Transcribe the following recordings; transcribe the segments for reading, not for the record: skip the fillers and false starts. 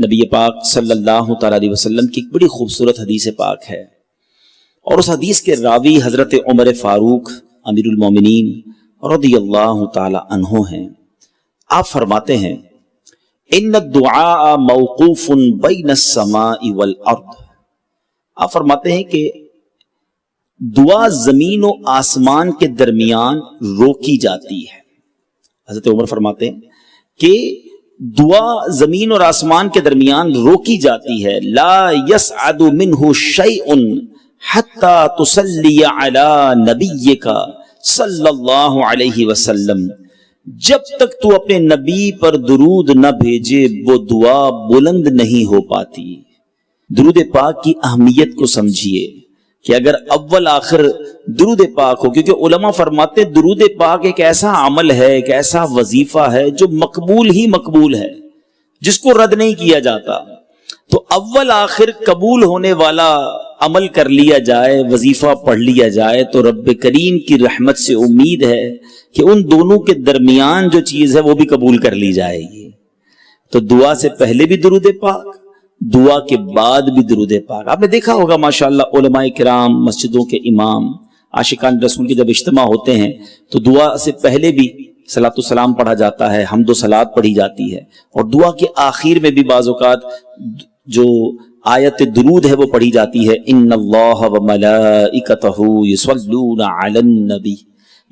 نبی پاک صلی اللہ تعالی علیہ وسلم کی ایک بڑی خوبصورت حدیث پاک ہے، اور اس حدیث کے راوی حضرت عمر فاروق امیر المومنین رضی اللہ تعالی عنہ ہیں۔ آپ فرماتے ہیں ان الدعاء موقوف بین السماء والارض۔ آپ فرماتے ہیں کہ دعا زمین و آسمان کے درمیان روکی جاتی ہے۔ حضرت عمر فرماتے ہیں کہ دعا زمین اور آسمان کے درمیان روکی جاتی ہے، لا يسعد منه شيء حتى تصلي على نبيك صلی اللہ علیہ وسلم۔ جب تک تو اپنے نبی پر درود نہ بھیجے وہ دعا بلند نہیں ہو پاتی۔ درود پاک کی اہمیت کو سمجھیے کہ اگر اول آخر درود پاک ہو، کیونکہ علماء فرماتے ہیں درود پاک ایک ایسا عمل ہے، ایک ایسا وظیفہ ہے جو مقبول ہی مقبول ہے، جس کو رد نہیں کیا جاتا۔ تو اول آخر قبول ہونے والا عمل کر لیا جائے، وظیفہ پڑھ لیا جائے، تو رب کریم کی رحمت سے امید ہے کہ ان دونوں کے درمیان جو چیز ہے وہ بھی قبول کر لی جائے گی۔ تو دعا سے پہلے بھی درود پاک، دعا کے بعد بھی درود پاک۔ آپ نے دیکھا ہوگا ماشاءاللہ علماء کرام، مسجدوں کے امام، عاشقان رسول کے جب اجتماع ہوتے ہیں تو دعا سے پہلے بھی صلاۃ السلام پڑھا جاتا ہے، حمد و صلات پڑھی جاتی ہے، اور دعا کے آخر میں بھی بعض اوقات جو آیت درود ہے وہ پڑھی جاتی ہے، ان اللہ وملائکتہ یصلون علی النبی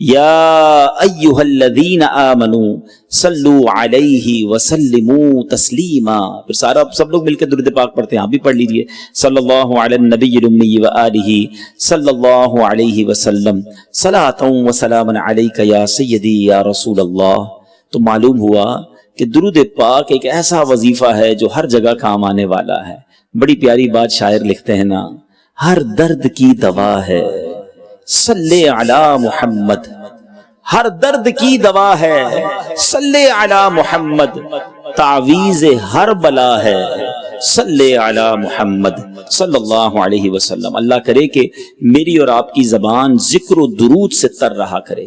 یا ایھا الذین آمنوا صلوا علیہ وسلموا تسلیما۔ پھر سب لوگ مل کے درود پاک پڑھتے ہیں، آپ بھی پڑھ لیجئے، صلی اللہ علی النبی الامی وآلہ صلی اللہ علیہ وسلم صلاۃ و سلام علیک یا سیدی یا رسول اللہ۔ تو معلوم ہوا کہ درود پاک ایک ایسا وظیفہ ہے جو ہر جگہ کام آنے والا ہے۔ بڑی پیاری بات شاعر لکھتے ہیں نا، ہر درد کی دوا ہے صلی علی محمد، ہر درد کی دوا ہے صلی علی محمد، تعویذ ہر بلا ہے صلی علی محمد صلی اللہ علیہ وسلم۔ اللہ کرے کہ میری اور آپ کی زبان ذکر و درود سے تر رہا کرے۔